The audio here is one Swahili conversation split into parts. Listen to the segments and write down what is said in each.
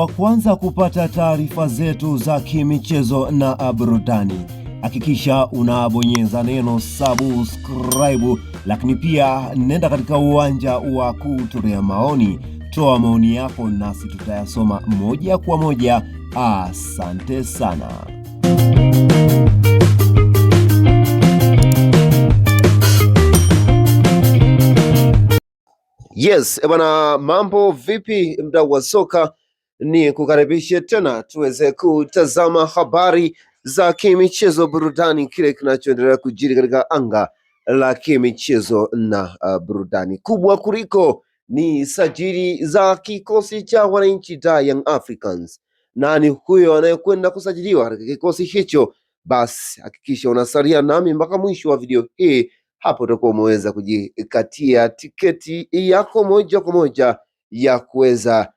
wa kwanza kupata taarifa zetu za kimichezo na burudani, hakikisha unabonyeza neno subscribe, lakini pia nenda katika uwanja wa kutolea maoni. Toa maoni yako nasi tutayasoma moja kwa moja. Asante sana. Yes, bwana, mambo vipi mdau wa soka? Ni kukaribishe tena tuweze kutazama habari za kimichezo, burudani, kile kinachoendelea kujiri katika anga la kimichezo na burudani. Kubwa kuliko ni sajili za kikosi cha wananchi da Young Africans. Nani huyo anayekwenda kusajiliwa katika kikosi hicho? Basi hakikisha unasalia nami mpaka mwisho wa video hii. Hapo utakuwa umeweza kujikatia tiketi yako moja kwa moja ya kuweza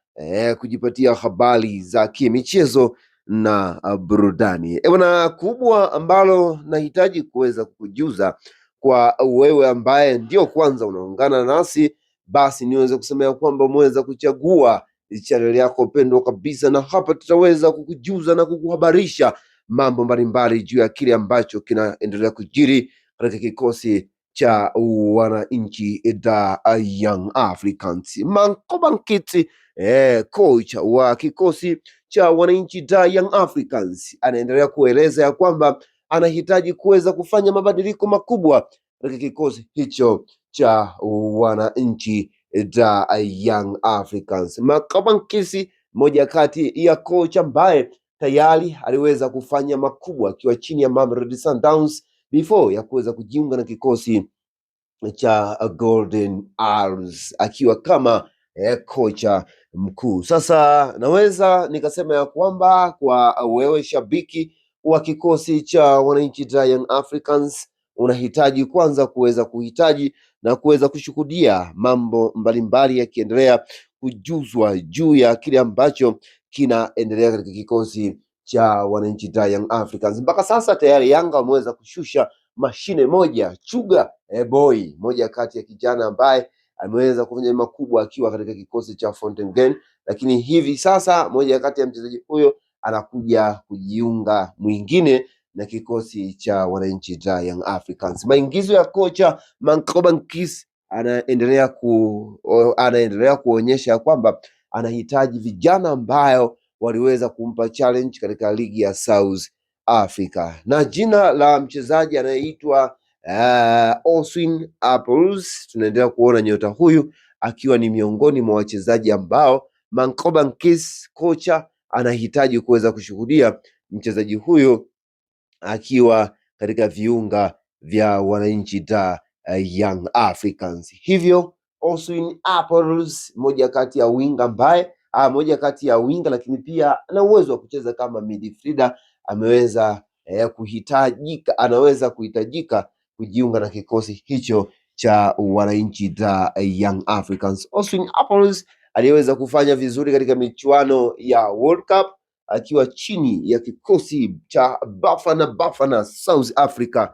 kujipatia habari za kimichezo na burudani. Bwana, kubwa ambalo nahitaji kuweza kukujuza kwa wewe ambaye ndio kwanza unaungana nasi, basi niweze kusema kwamba umeweza kuchagua channel yako pendwa kabisa, na hapa tutaweza kukujuza na kukuhabarisha mambo mbalimbali juu ya kile ambacho kinaendelea kujiri katika kikosi cha wananchi da Young Africans. Mankoba Nkiti, coach wa kikosi cha wananchi da Young Africans, anaendelea kueleza ya kwamba anahitaji kuweza kufanya mabadiliko makubwa katika kikosi hicho cha wananchi da Young Africans. Mankoba Nkiti, moja kati ya coach ambaye tayari aliweza kufanya makubwa akiwa chini ya Mamelodi Sundowns before ya kuweza kujiunga na kikosi cha Golden Arrows akiwa kama kocha mkuu. Sasa naweza nikasema ya kwamba kwa wewe shabiki wa kikosi cha wananchi da Young Africans, unahitaji kwanza kuweza kuhitaji na kuweza kushuhudia mambo mbalimbali yakiendelea kujuzwa juu ya kile ambacho kinaendelea katika kikosi cha wananchi da Young Africans. Mpaka sasa tayari Yanga wameweza kushusha mashine moja, Chuga Boy, moja kati ya kijana ambaye ameweza kufanya makubwa akiwa katika kikosi cha Fountain Gate, lakini hivi sasa moja kati ya mchezaji huyo anakuja kujiunga mwingine na kikosi cha wananchi da Young Africans. Maingizo ya kocha Mankoba Nkiti anaendelea kuonyesha kwamba anahitaji vijana ambayo waliweza kumpa challenge katika ligi ya South Africa, na jina la mchezaji anayeitwa Oswin Apples. Tunaendelea kuona nyota huyu akiwa ni miongoni mwa wachezaji ambao Mankoba Nkiti kocha anahitaji kuweza kushuhudia mchezaji huyo akiwa katika viunga vya wananchi da Young Africans. Hivyo Oswin Apples, moja kati ya winga ambaye lakini pia ana uwezo wa kucheza kama midfielder, anaweza kuhitajika kujiunga na kikosi hicho cha wananchi da Young Africans. Oswin Apples aliweza kufanya vizuri katika michuano ya World Cup akiwa chini ya kikosi cha Bafana South Africa.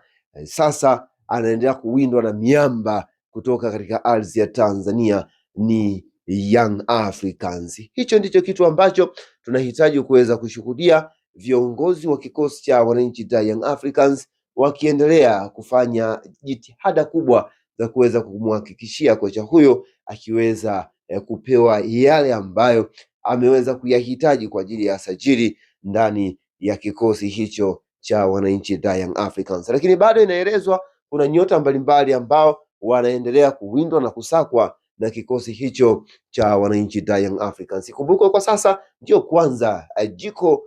Sasa anaendelea kuwindwa na miamba kutoka katika ardhi ya Tanzania, ni Young Africans. Hicho ndicho kitu ambacho tunahitaji kuweza kushuhudia viongozi wa kikosi cha wananchi da Young Africans wakiendelea kufanya jitihada kubwa za kuweza kumhakikishia kocha huyo akiweza kupewa yale ambayo ameweza kuyahitaji kwa ajili ya sajili ndani ya kikosi hicho cha wananchi da Young Africans. Lakini bado inaelezwa kuna nyota mbalimbali ambao wanaendelea kuwindwa na kusakwa na kikosi hicho cha wananchi da Young Africans. Kumbuka kwa sasa ndio kwanza jiko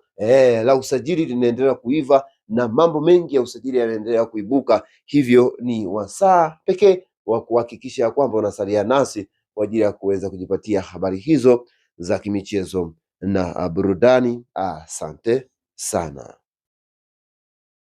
la usajili linaendelea kuiva na mambo mengi ya usajili yanaendelea kuibuka, hivyo ni wasaa pekee wa kuhakikisha kwamba unasalia nasi kwa ajili ya kuweza kujipatia habari hizo za kimichezo na burudani. Asante sana.